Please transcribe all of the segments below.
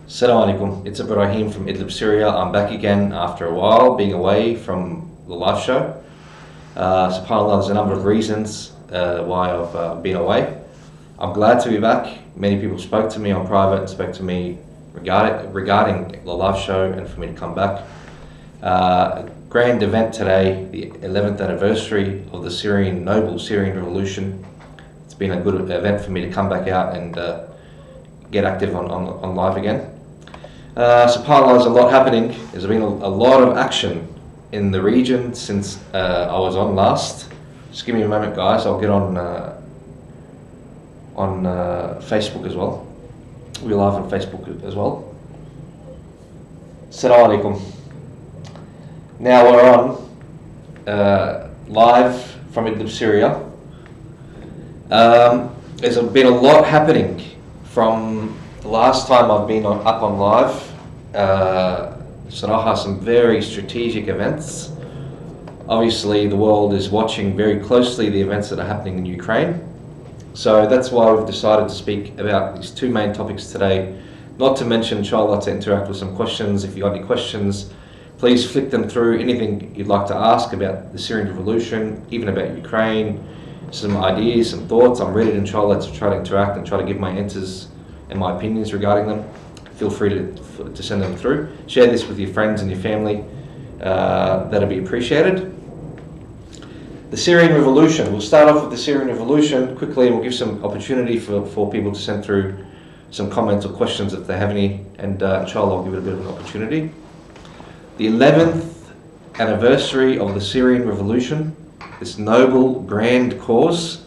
Assalamu alaikum, it's Ibrahim from Idlib, Syria. I'm back again after a while being away from the live show. SubhanAllah, there's a number of reasons why I've been away. I'm glad to be back. Many people spoke to me on private and spoke to me regarding the live show and for me to come back. Grand event today, the 11th anniversary of the noble Syrian revolution. It's been a good event for me to come back out and get active on live again. SubhanAllah, there's a lot happening. There's been a lot of action in the region since I was on last. Just give me a moment, guys. I'll get on Facebook as well. We're live on Facebook as well. Assalamu alaikum. Now we're on live from Idlib, Syria. There's been a lot happening from the last time I've been up on live. Saraha, some very strategic events. Obviously the world is watching very closely the events that are happening in Ukraine. So that's why we've decided to speak about these two main topics today. Not to mention, inshallah, to interact with some questions. If you've got any questions, please flick them through. Anything you'd like to ask about the Syrian revolution, even about Ukraine, some ideas, some thoughts. I'm ready, inshallah, to try to interact and try to give my answers and my opinions regarding them. Feel free to send them through. Share this with your friends and your family. That'll be appreciated. The Syrian revolution. We'll start off with the Syrian revolution quickly, and we'll give some opportunity for people to send through some comments or questions if they have any, and inshallah I'll give it a bit of an opportunity. The 11th anniversary of the Syrian revolution, this noble, grand cause.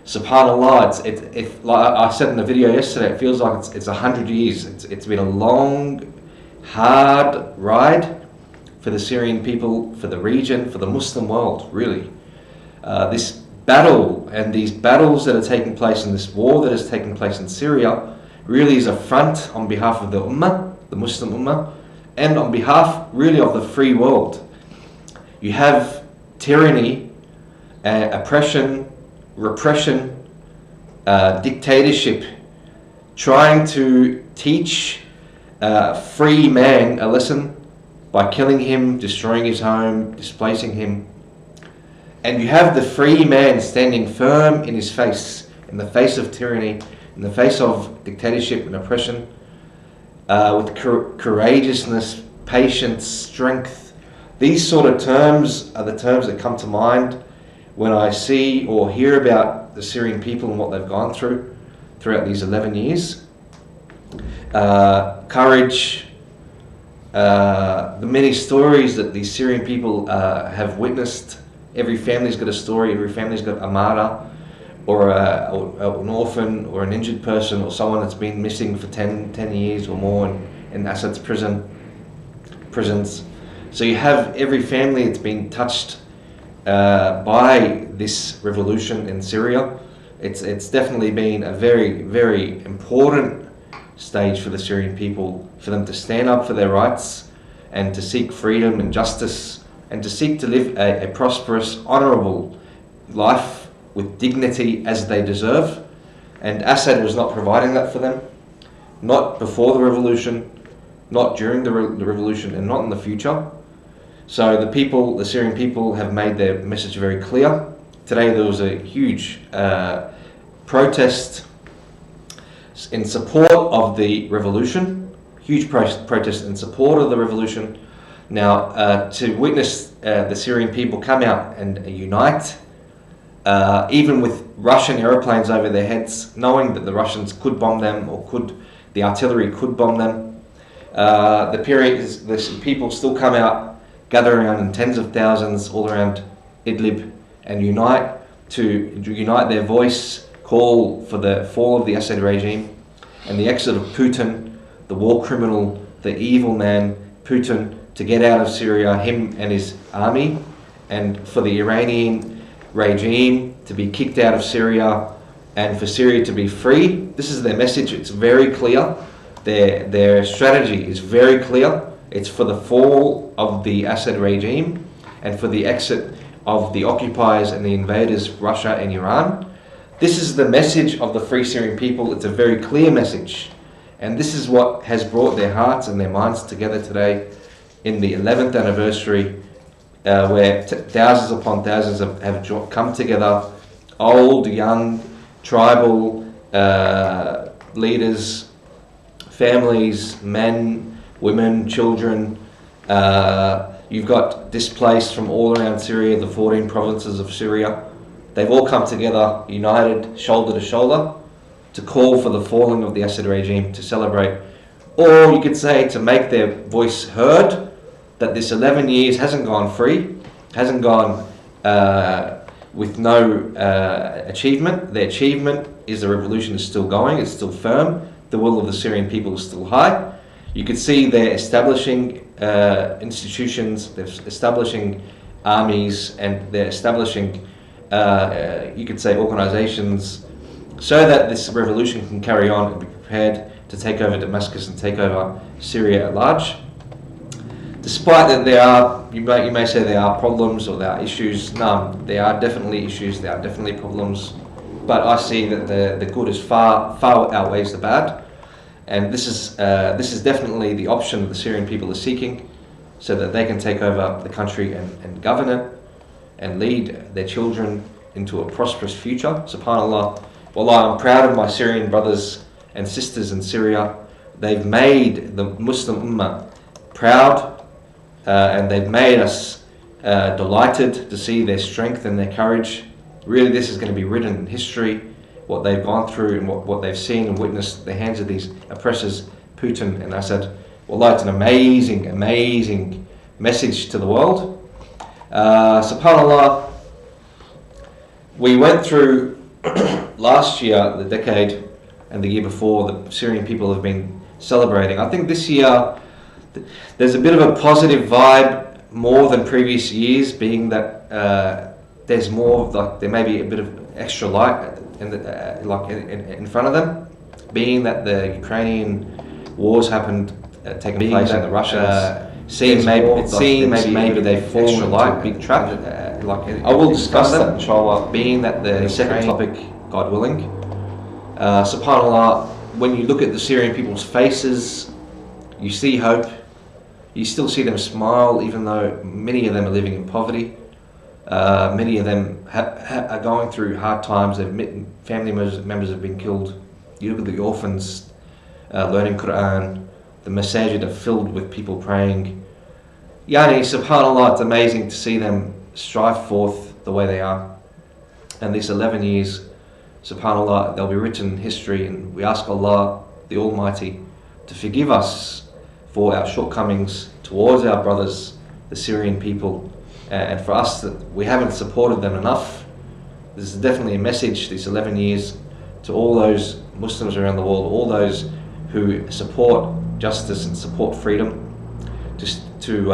SubhanAllah, it's like I said in the video yesterday, it feels like it's 100 years. It's been a long, hard ride for the Syrian people, for the region, for the Muslim world, really. This battle and these battles that are taking place in this war that is taking place in Syria really is a front on behalf of the Ummah, the Muslim Ummah, and on behalf really of the free world. You have tyranny, oppression, repression, dictatorship, trying to teach a free man a lesson by killing him, destroying his home, displacing him. And you have the free man standing firm in his face, in the face of tyranny, in the face of dictatorship and oppression, with courageousness, patience, strength. These sort of terms are the terms that come to mind when I see or hear about the Syrian people and what they've gone through throughout these 11 years. Courage, the many stories that these Syrian people have witnessed. Every family's got a story, every family's got a martyr, or an orphan, or an injured person, or someone that's been missing for 10 years or more in Assad's prisons. So you have every family that's been touched by this revolution in Syria. It's definitely been a very, very important stage for the Syrian people, for them to stand up for their rights and to seek freedom and justice and to seek to live a prosperous, honourable life with dignity as they deserve. And Assad was not providing that for them, not before the revolution, not during the revolution, and not in the future. So the Syrian people have made their message very clear. Today there was a huge protest in support of the revolution, huge protest in support of the revolution. Now, to witness the Syrian people come out and unite, even with Russian aeroplanes over their heads, knowing that the Russians could bomb them, or the artillery could bomb them, the people still come out, gather around in tens of thousands all around Idlib and unite their voice, call for the fall of the Assad regime and the exit of Putin, the war criminal, the evil man, Putin, to get out of Syria, him and his army, and for the Iranian regime to be kicked out of Syria and for Syria to be free. This is their message. It's very clear. Their strategy is very clear. It's for the fall of the Assad regime and for the exit of the occupiers and the invaders, Russia and Iran. This is the message of the Free Syrian people. It's a very clear message. And this is what has brought their hearts and their minds together today in the 11th anniversary, where thousands upon thousands have come together, old, young, tribal leaders, families, men, women, children. You've got displaced from all around Syria, the 14 provinces of Syria. They've all come together, united, shoulder to shoulder, to call for the falling of the Assad regime, to celebrate, or you could say to make their voice heard, that this 11 years hasn't gone free, hasn't gone with no achievement. The achievement is the revolution is still going, it's still firm, the will of the Syrian people is still high. You could see they're establishing institutions, they're establishing armies, and they're establishing, you could say, organizations, so that this revolution can carry on and be prepared to take over Damascus and take over Syria at large. Despite that there are, you may say there are problems or there are issues. No, there are definitely issues, there are definitely problems, but I see that the good is far outweighs the bad. And this is definitely the option that the Syrian people are seeking, so that they can take over the country and govern it and lead their children into a prosperous future. SubhanAllah. Wallah, I'm proud of my Syrian brothers and sisters in Syria. They've made the Muslim Ummah proud, and they've made us delighted to see their strength and their courage. Really, this is going to be written in history, what they've gone through and what they've seen and witnessed at the hands of these oppressors, Putin and Assad. Wallah, it's an amazing message to the world. SubhanAllah, we went through last year, the decade, and the year before, the Syrian people have been celebrating. I think this year there's a bit of a positive vibe more than previous years, being that there's more, like there may be a bit of extra light in front of them, being that the Ukrainian wars happened, taking place, and the Russians maybe they fall into a big trap. I will discuss that, inshallah, being that the second topic, God willing. SubhanAllah, when you look at the Syrian people's faces, you see hope. You still see them smile, even though many of them are living in poverty. Many of them are going through hard times. Family members have been killed. You look at the orphans learning Quran. The masajid are filled with people praying. Yani, SubhanAllah, it's amazing to see them strive forth the way they are. And these 11 years, SubhanAllah, they'll be written in history, and we ask Allah, the Almighty, to forgive us for our shortcomings towards our brothers, the Syrian people, and for us that we haven't supported them enough. This is definitely a message, these 11 years, to all those Muslims around the world, all those who support justice and support freedom, just to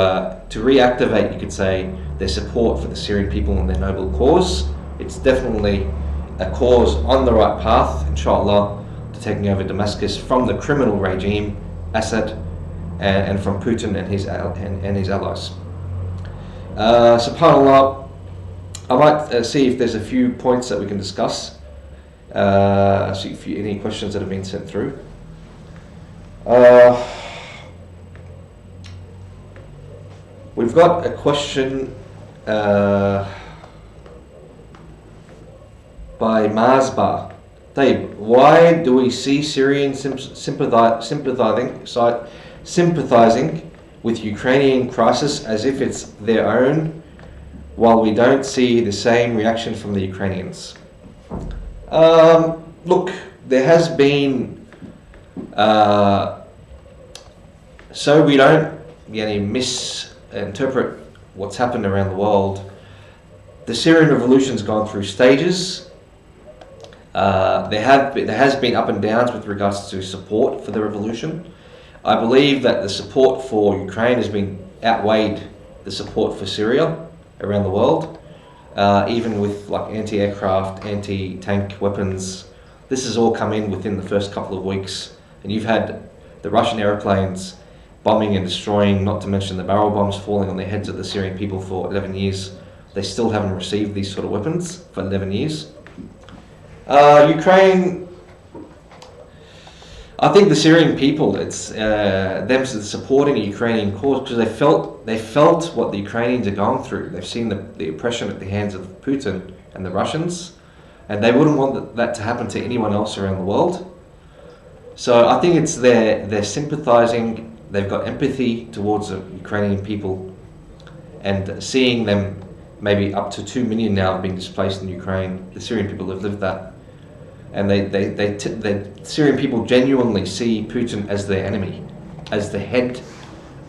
reactivate, you could say, their support for the Syrian people and their noble cause. It's definitely a cause on the right path, inshallah, to taking over Damascus from the criminal regime, Assad, and from Putin and his allies. SubhanAllah, I might see if there's a few points that we can discuss. See if any questions that have been sent through. We've got a question by Mazba. Taib, why do we see Syrians sympathizing with Ukrainian crisis as if it's their own, while we don't see the same reaction from the Ukrainians? Look, there has been, so we don't misinterpret what's happened around the world. The Syrian revolution's gone through stages. There has been up and downs with regards to support for the revolution. I believe that the support for Ukraine has been outweighed the support for Syria around the world, even with like anti-aircraft, anti-tank weapons. This has all come in within the first couple of weeks, and you've had the Russian airplanes bombing and destroying, not to mention the barrel bombs falling on the heads of the Syrian people for 11 years. They still haven't received these sort of weapons for 11 years. Ukraine, I think the Syrian people, it's them supporting a Ukrainian cause because they felt what the Ukrainians are going through. They've seen the oppression at the hands of Putin and the Russians, and they wouldn't want that to happen to anyone else around the world. So I think it's they're sympathizing. They've got empathy towards the Ukrainian people, and seeing them maybe up to 2 million now being displaced in Ukraine. The Syrian people have lived that. And the Syrian people genuinely see Putin as their enemy, as the head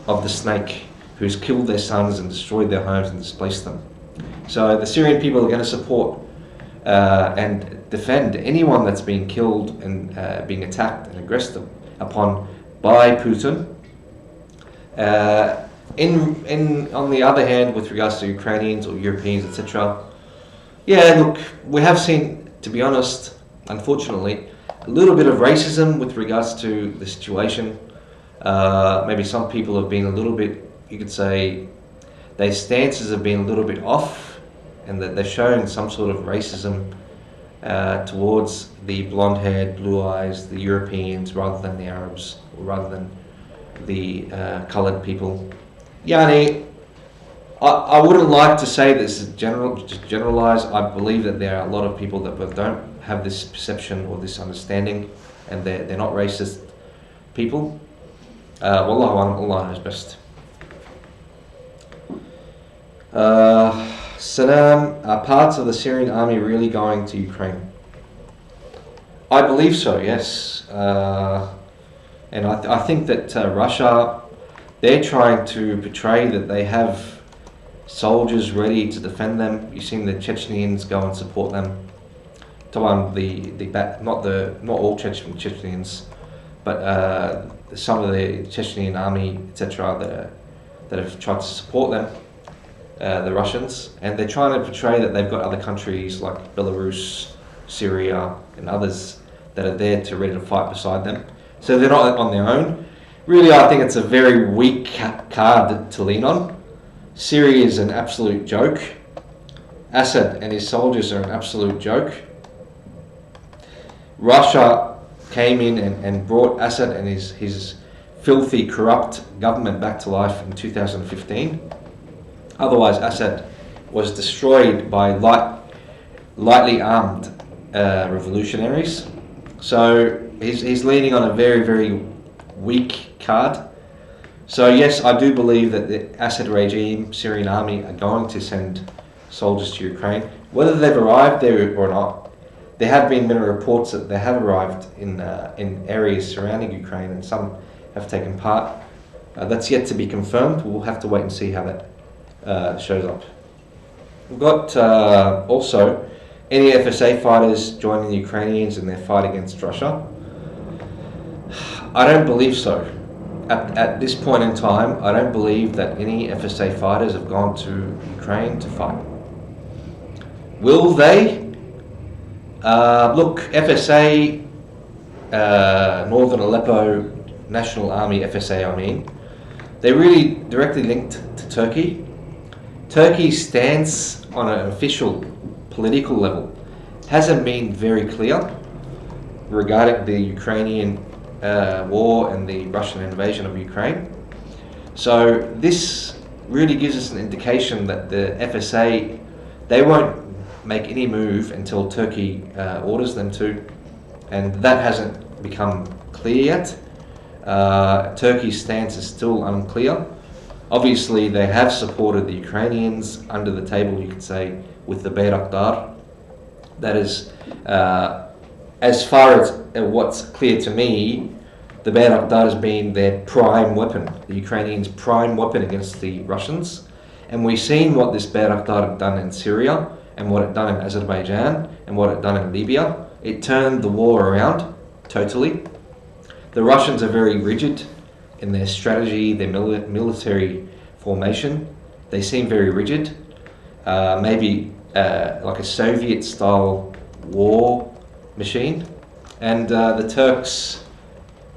of the snake who's killed their sons and destroyed their homes and displaced them. So the Syrian people are going to support and defend anyone that's being killed and being attacked and aggressed upon by Putin. On the other hand, with regards to Ukrainians or Europeans, etc., yeah, look, we have seen, to be honest, unfortunately, a little bit of racism with regards to the situation. Maybe some people have been a little bit, you could say, their stances have been a little bit off, and that they've shown some sort of racism towards the blonde-haired, blue eyes, the Europeans, rather than the Arabs, or rather than the coloured people. Yani, I wouldn't like to say this is just generalised. I believe that there are a lot of people that don't have this perception or this understanding, and they're not racist people. Wallahu alam, Allah knows best. Saddam, are parts of the Syrian army really going to Ukraine? I believe so, yes. And I think that Russia, they're trying to portray that they have soldiers ready to defend them. You've seen the Chechens go and support them. Not all Chechens, but some of the Chechen army, etc., that have tried to support them, the Russians, and they're trying to portray that they've got other countries like Belarus, Syria, and others that are there ready to fight beside them. So they're not on their own. Really, I think it's a very weak card to lean on. Syria is an absolute joke. Assad and his soldiers are an absolute joke. Russia came in and brought Assad and his filthy, corrupt government back to life in 2015. Otherwise, Assad was destroyed by lightly armed revolutionaries. So he's leaning on a very, very weak card. So yes, I do believe that the Assad regime, Syrian army, are going to send soldiers to Ukraine. Whether they've arrived there or not, there have been many reports that they have arrived in areas surrounding Ukraine, and some have taken part. That's yet to be confirmed. We'll have to wait and see how that shows up. We've got also any FSA fighters joining the Ukrainians in their fight against Russia. I don't believe so. At this point in time, I don't believe that any FSA fighters have gone to Ukraine to fight. Will they? Look, FSA, Northern Aleppo National Army, FSA I mean, they're really directly linked to Turkey. Turkey's stance on an official political level hasn't been very clear regarding the Ukrainian war and the Russian invasion of Ukraine. So this really gives us an indication that the FSA, they won't make any move until Turkey orders them to, and that hasn't become clear yet. Turkey's stance is still unclear. Obviously, they have supported the Ukrainians under the table, you could say, with the Bayraktar. That is, as far as what's clear to me, the Bayraktar has been their prime weapon, the Ukrainians' prime weapon against the Russians. And we've seen what this Bayraktar had done in Syria, and what it done in Azerbaijan, and what it done in Libya. It turned the war around, totally. The Russians are very rigid in their strategy, their military formation. They seem very rigid. Maybe like a Soviet-style war machine. And the Turks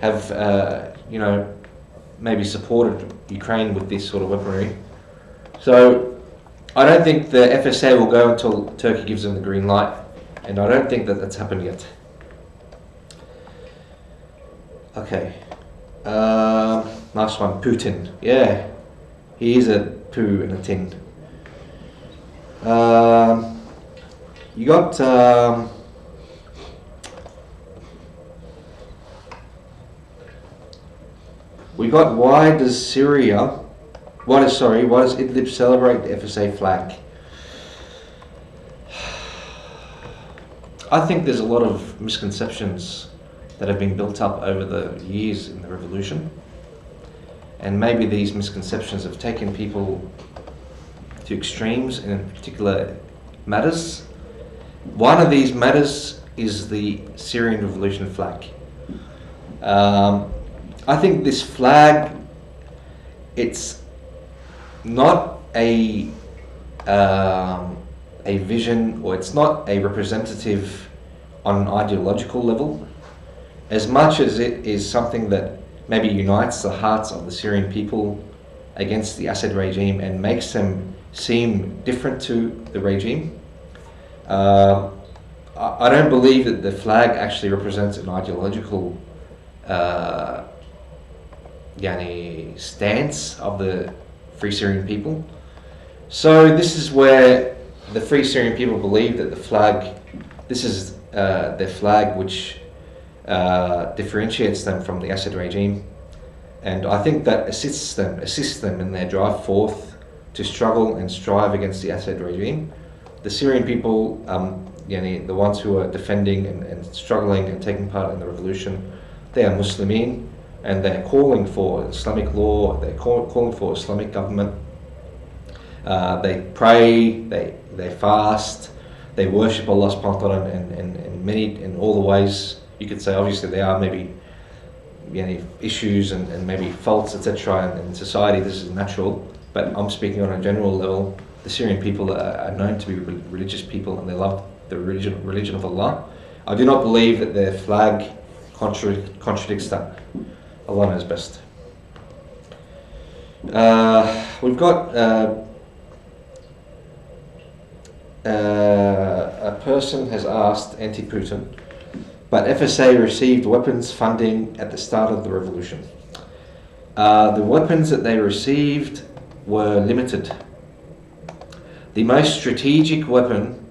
have, maybe supported Ukraine with this sort of weaponry. So I don't think the FSA will go until Turkey gives them the green light, and I don't think that that's happened yet. Okay. Nice one, Putin. Yeah, he is a poo in a tin. You got we got why does Idlib celebrate the FSA flag? I think there's a lot of misconceptions that have been built up over the years in the revolution, and maybe these misconceptions have taken people to extremes in particular matters. One of these matters is the Syrian revolution flag. I think this flag, it's not a vision, or it's not a representative on an ideological level, as much as it is something that maybe unites the hearts of the Syrian people against the Assad regime and makes them seem different to the regime. I don't believe that the flag actually represents an ideological stance of the Free Syrian people. So this is where the Free Syrian people believe that the flag, this is their flag which differentiates them from the Assad regime, and I think that assists them in their drive forth to struggle and strive against the Assad regime. The Syrian people, the ones who are defending and struggling and taking part in the revolution, they are Muslimin, and they're calling for Islamic law, they're calling for Islamic government. They pray, they fast, they worship Allah subhanahu wa ta'ala in all the ways. You could say obviously there are maybe issues and maybe faults, etc. in society. This is natural, but I'm speaking on a general level. The Syrian people are known to be religious people, and they love the religion of Allah. I do not believe that their flag contradicts that. Allah knows best. We've got a person has asked, anti-Putin, but FSA received weapons funding at the start of the revolution. The weapons that they received were limited. The most strategic weapon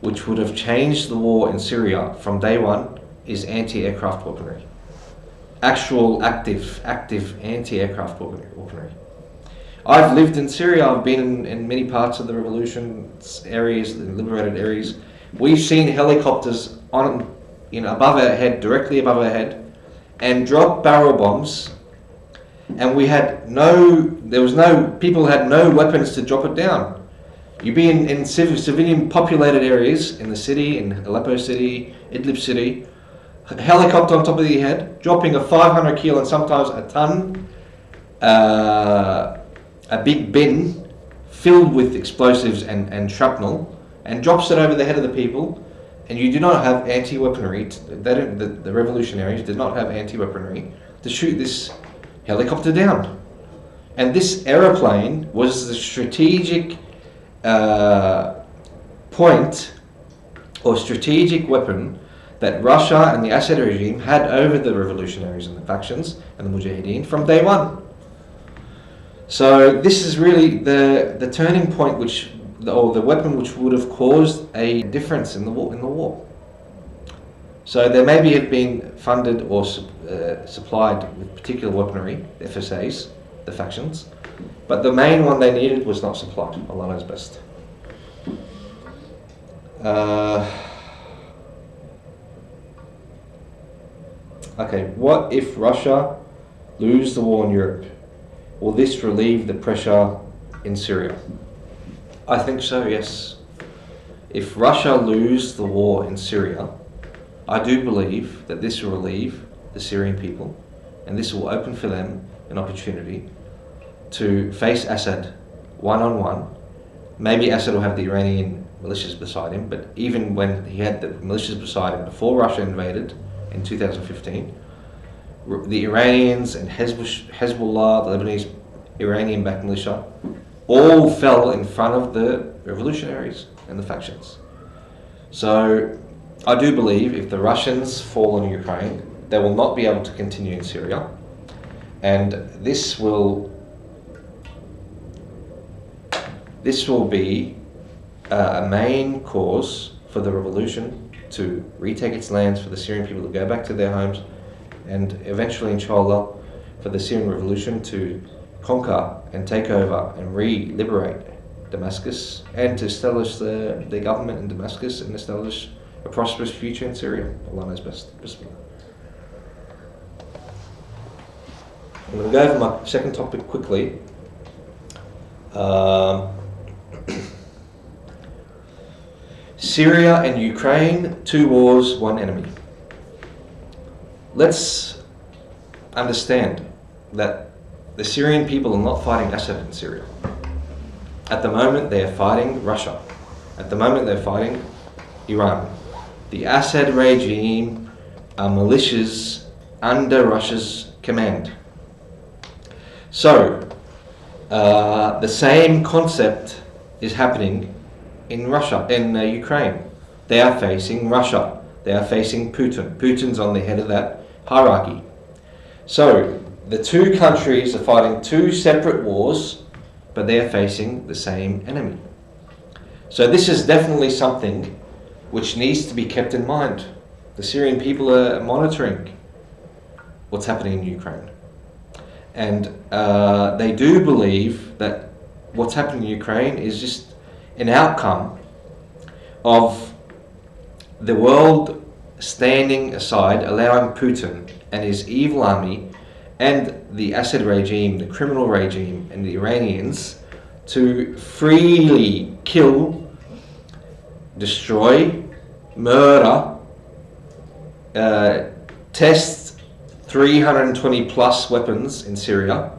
which would have changed the war in Syria from day one is anti-aircraft weaponry. Actual active anti-aircraft weaponry. I've lived in Syria, I've been in many parts of the revolution areas, the liberated areas. We've seen helicopters above our head, directly above our head, and drop barrel bombs, and people had no weapons to drop it down. You'd be in civilian populated areas, in the city, in Aleppo city, Idlib city, a helicopter on top of your head, dropping a 500 kilo and sometimes a ton, a big bin filled with explosives and shrapnel, and drops it over the head of the people, and you do not have anti-weaponry. The revolutionaries did not have anti-weaponry to shoot this helicopter down. And this aeroplane was the strategic point or strategic weapon that Russia and the Assad regime had over the revolutionaries and the factions and the Mujahideen from day one. So this is really the turning point, or the weapon which would have caused a difference in the war. So they maybe have been funded or supplied with particular weaponry, the FSAs, the factions, but the main one they needed was not supplied. Allah knows best. Okay, what if Russia lose the war in Europe? Will this relieve the pressure in Syria? I think so, yes. If Russia lose the war in Syria, I do believe that this will relieve the Syrian people, and this will open for them an opportunity to face Assad one-on-one. Maybe Assad will have the Iranian militias beside him, but even when he had the militias beside him before Russia invaded in 2015, the Iranians and Hezbollah, the Lebanese Iranian-backed militia, all fell in front of the revolutionaries and the factions. So I do believe if the Russians fall on Ukraine, they will not be able to continue in Syria, and this will be a main cause for the revolution to retake its lands, for the Syrian people to go back to their homes, and eventually, inshallah, for the Syrian revolution to conquer and take over and re-liberate Damascus, and to establish the government in Damascus and establish a prosperous future in Syria. Allah knows best. Bismillah. I'm going to go over my second topic quickly. Syria and Ukraine, 2 wars, 1 enemy. Let's understand that the Syrian people are not fighting Assad in Syria. At the moment, they are fighting Russia. At the moment, they're fighting Iran. The Assad regime are militias under Russia's command. So, the same concept is happening in Russia, in Ukraine. They are facing Russia. They are facing Putin. Putin's on the head of that hierarchy. So, the 2 countries are fighting 2 separate wars, but they are facing the same enemy. So this is definitely something which needs to be kept in mind. The Syrian people are monitoring what's happening in Ukraine. And they do believe that what's happening in Ukraine is just an outcome of the world standing aside, allowing Putin and his evil army and the Assad regime, the criminal regime, and the Iranians to freely kill, destroy, murder, test 320 plus weapons in Syria.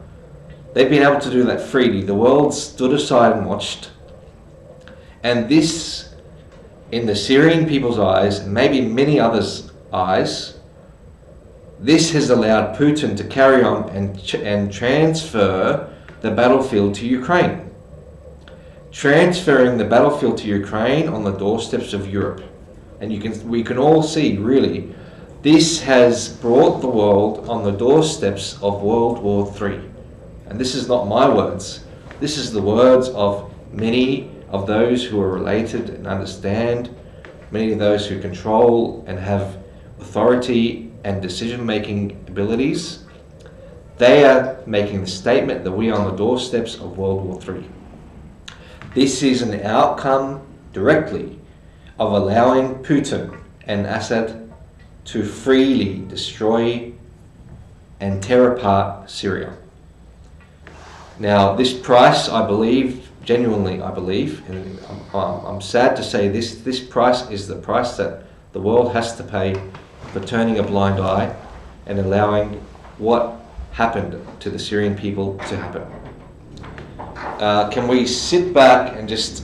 They've been able to do that freely. The world stood aside and watched. And this, in the Syrian people's eyes, and maybe many others' eyes, this has allowed Putin to carry on and transfer the battlefield to Ukraine. Transferring the battlefield to Ukraine on the doorsteps of Europe. And we can all see, really, this has brought the world on the doorsteps of World War III. And this is not my words. This is the words of many of those who are related and understand, many of those who control and have authority and decision-making abilities. They are making the statement that we are on the doorsteps of World War III. This is an outcome directly of allowing Putin and Assad to freely destroy and tear apart Syria. Now, this price, I believe, genuinely I believe, and I'm sad to say this price is the price that the world has to pay for turning a blind eye and allowing what happened to the Syrian people to happen. Can we sit back and just,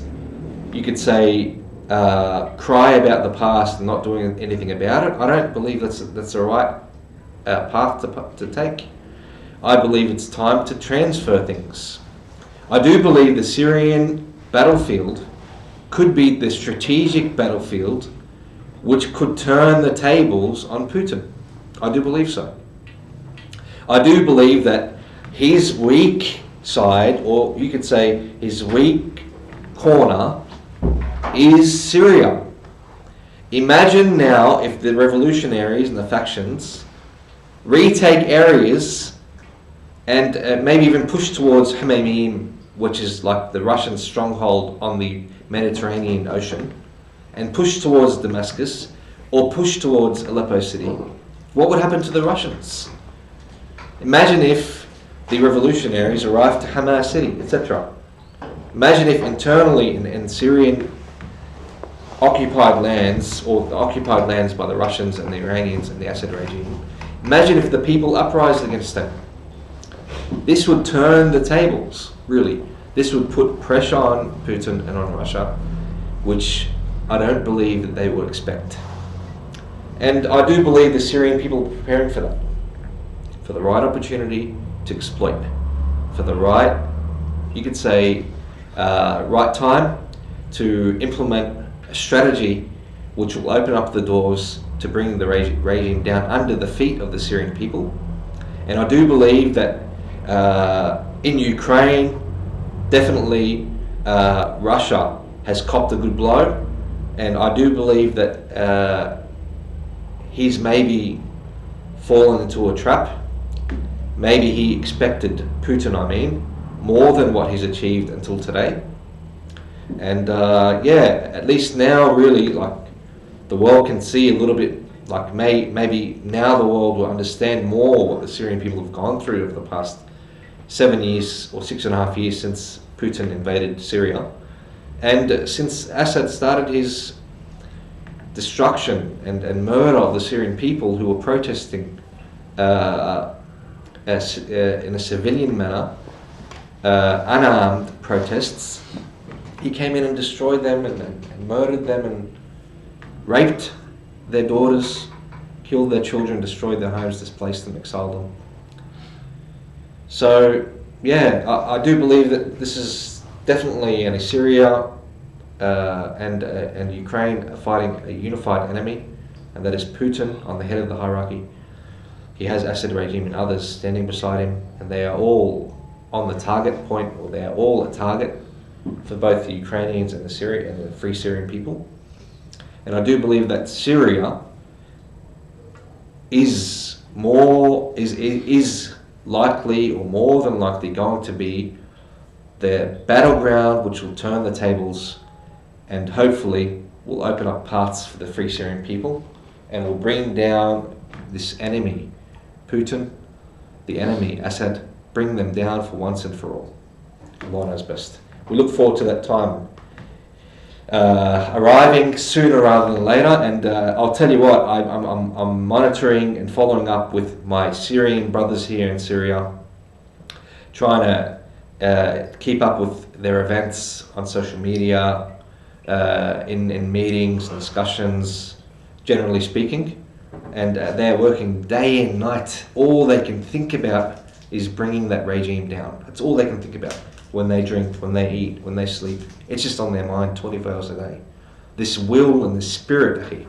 you could say, cry about the past and not doing anything about it? I don't believe that's the right path to take. I believe it's time to transfer things. I do believe the Syrian battlefield could be the strategic battlefield which could turn the tables on Putin. I do believe so. I do believe that his weak side, or you could say his weak corner, is Syria. Imagine now if the revolutionaries and the factions retake areas and maybe even push towards Hmeimim, which is like the Russian stronghold on the Mediterranean Ocean, and push towards Damascus or push towards Aleppo city. What would happen to the Russians? Imagine if the revolutionaries arrived to Hama city, etc. Imagine if internally in Syrian occupied lands, or occupied lands by the Russians and the Iranians and the Assad regime, imagine if the people uprised against them. This would turn the tables, really. This would put pressure on Putin and on Russia, which I don't believe that they would expect. And I do believe the Syrian people are preparing for that, for the right opportunity to exploit, for the right, you could say, right time to implement a strategy which will open up the doors to bring the regime down under the feet of the Syrian people. And I do believe that in Ukraine, definitely Russia has copped a good blow, and I do believe that he's maybe fallen into a trap. Maybe he expected Putin, more than what he's achieved until today. And at least now, really, like, the world can see a little bit, like, maybe now the world will understand more what the Syrian people have gone through over the past 7 years or 6.5 years since Putin invaded Syria, and since Assad started his destruction and murder of the Syrian people who were protesting in a civilian manner, unarmed protests. He came in and destroyed them and murdered them and raped their daughters, killed their children, destroyed their homes, displaced them, exiled them. So I do believe that this is definitely Syria and Ukraine are fighting a unified enemy, and that is Putin on the head of the hierarchy. He has Assad regime and others standing beside him, and they are all on the target point, or they are all a target for both the Ukrainians and the Free Syrian people. And I do believe that Syria is likely, or more than likely, going to be the battleground which will turn the tables, and hopefully will open up paths for the Free Syrian people, and will bring down this enemy, Putin, the enemy, Assad, bring them down for once and for all. Allah knows best. We look forward to that time arriving sooner rather than later, and I'll tell you what, I'm monitoring and following up with my Syrian brothers here in Syria, trying to keep up with their events on social media, in meetings and discussions, generally speaking, and they're working day and night. All they can think about is bringing that regime down. That's all they can think about. When they drink, when they eat, when they sleep, it's just on their mind 24 hours a day. This will and this spirit,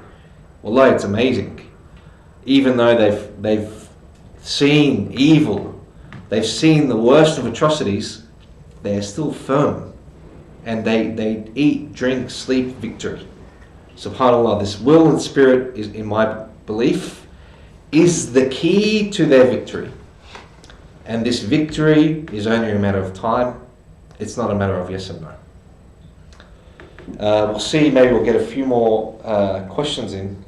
although it's amazing, even though they've seen evil, they've seen the worst of atrocities, they are still firm, and they eat, drink, sleep, victory. SubhanAllah, this will and spirit is, in my belief, is the key to their victory. And this victory is only a matter of time. It's not a matter of yes and no. We'll see, maybe we'll get a few more questions in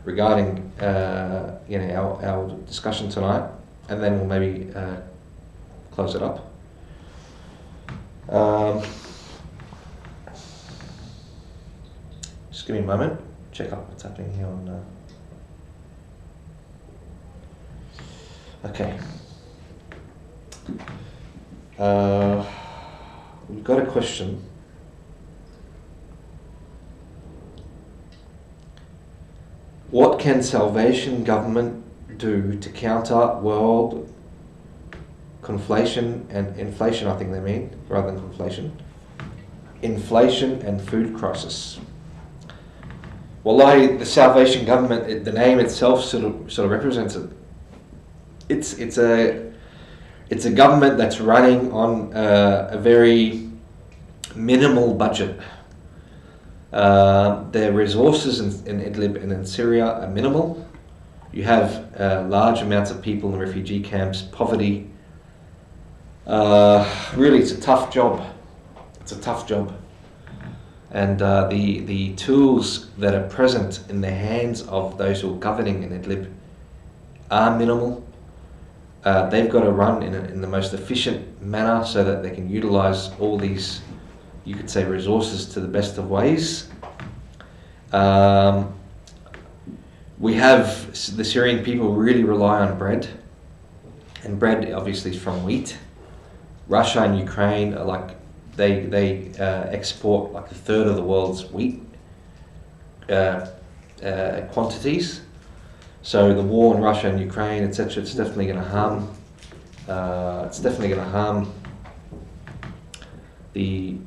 regarding our discussion tonight, and then we'll maybe close it up. Just give me a moment, check out what's happening here on... Okay. We've got a question. What can Salvation government do to counter world conflation and inflation, I think they mean, rather than conflation, inflation and food crisis? Wallahi, the Salvation government, the name itself sort of represents it. It's a government that's running on a very minimal budget. Their resources in Idlib and in Syria are minimal. You have large amounts of people in refugee camps, poverty. Really, it's a tough job. It's a tough job. And the tools that are present in the hands of those who are governing in Idlib are minimal. They've got to run in the most efficient manner so that they can utilize all these, you could say, resources to the best of ways. We have, the Syrian people really rely on bread, and bread obviously is from wheat. Russia and Ukraine are like, they export like a third of the world's wheat quantities. So the war in Russia and Ukraine, etc., it's definitely going to harm. It's definitely going to harm the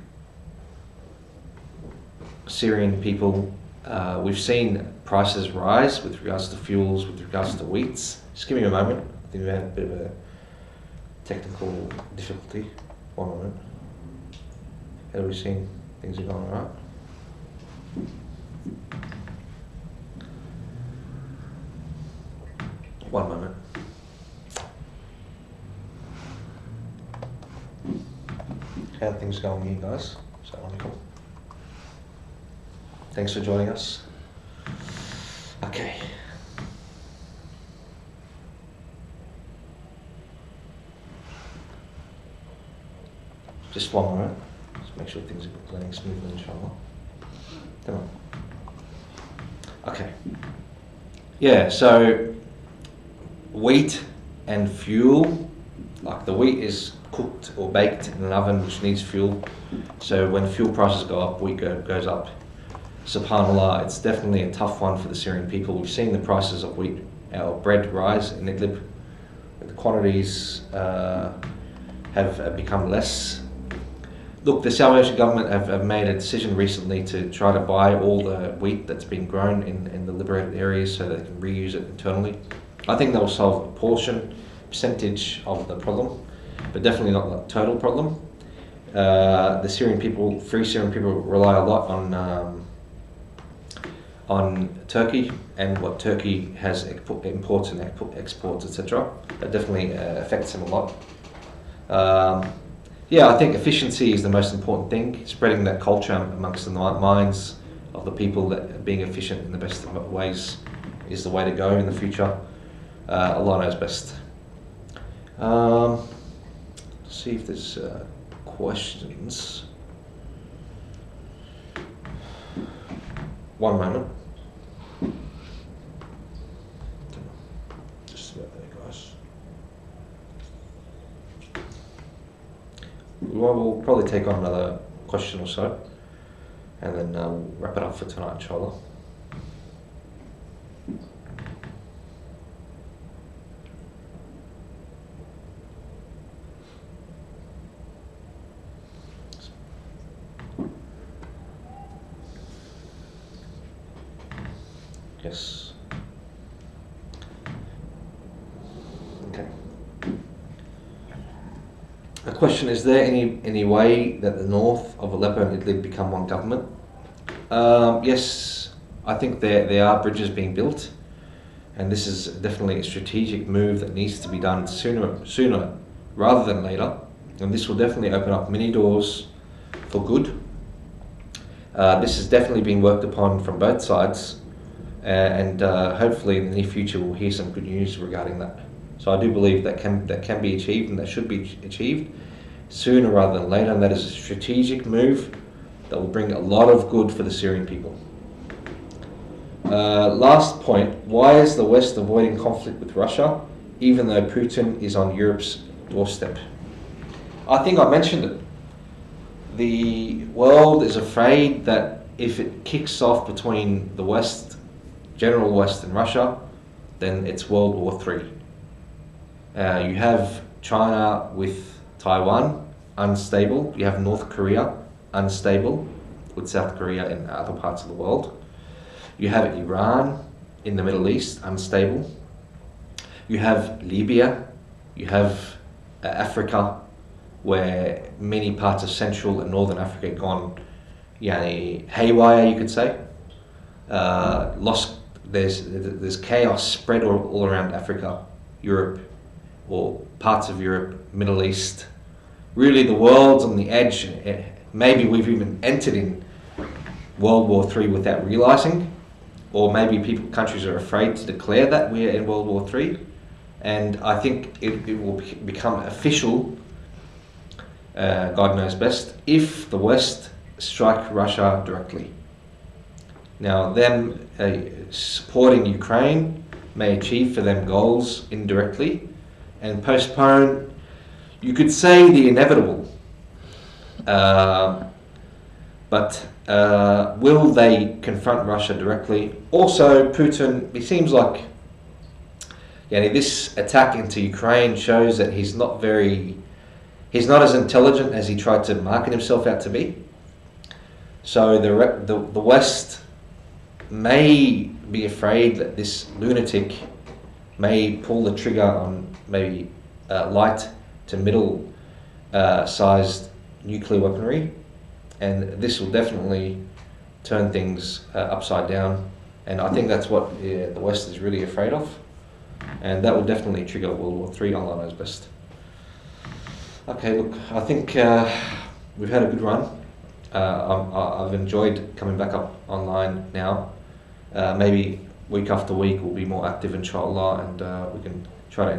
Syrian people We've seen prices rise with regards to fuels, with regards to wheats. Just give me a moment. I think we had a bit of a technical difficulty. 1 moment. How are we seeing things are going all right? One moment. How are things going here, guys? Assalamualaikum. Thanks for joining us. Okay. Just 1 moment. Just make sure things are running smoothly, inshallah. Come on. Okay. Yeah, so wheat and fuel, like the wheat is cooked or baked in an oven which needs fuel. So when fuel prices go up, wheat goes up. SubhanAllah, it's definitely a tough one for the Syrian people. We've seen the prices of wheat, our bread rise in Idlib. The quantities have become less. Look, the Salvation government have made a decision recently to try to buy all the wheat that's been grown in the liberated areas so they can reuse it internally. I think they'll solve a percentage of the problem, but definitely not the total problem. The Syrian people, free Syrian people, rely a lot on Turkey and what Turkey has imports and exports, etc. That definitely affects them a lot. Yeah, I think efficiency is the most important thing. Spreading that culture amongst the minds of the people that being efficient in the best of ways is the way to go in the future. Allah knows best. See if there's questions. 1 moment. Just about there, guys. We'll probably take on another question or so, and then we'll wrap it up for tonight, inshallah. Yes. Okay. A question: is there any way that the north of Aleppo and Idlib become one government? Yes, I think there are bridges being built, and this is definitely a strategic move that needs to be done sooner rather than later, and this will definitely open up many doors for good. This has definitely been worked upon from both sides. And hopefully in the near future we'll hear some good news regarding that. So I do believe that can be achieved, and that should be achieved sooner rather than later, and that is a strategic move that will bring a lot of good for the Syrian people. Last point, why is the West avoiding conflict with Russia even though Putin is on Europe's doorstep? I think I mentioned it. The world is afraid that if it kicks off between the West, General West and Russia, then it's World War III. You have China with Taiwan, unstable. You have North Korea, unstable, with South Korea and other parts of the world. You have Iran in the Middle East, unstable. You have Libya. You have Africa, where many parts of Central and Northern Africa have gone haywire, you could say. There's chaos spread all around Africa, Europe, or parts of Europe, Middle East. Really, the world's on the edge. Maybe we've even entered in World War III without realizing, or maybe countries are afraid to declare that we're in World War III. And I think it will become official, God knows best, if the West strike Russia directly. Now, them supporting Ukraine may achieve for them goals indirectly and postpone, you could say, the inevitable. But will they confront Russia directly? Also, Putin, it seems like this attack into Ukraine shows that he's not as intelligent as he tried to market himself out to be. So the West may be afraid that this lunatic may pull the trigger on maybe light to middle sized nuclear weaponry, and this will definitely turn things upside down. And I think that's what the West is really afraid of, and that will definitely trigger World War III. Allah knows best. Okay, look, I think we've had a good run. I've enjoyed coming back up online now. Maybe week after week we'll be more active, inshallah, and we can try to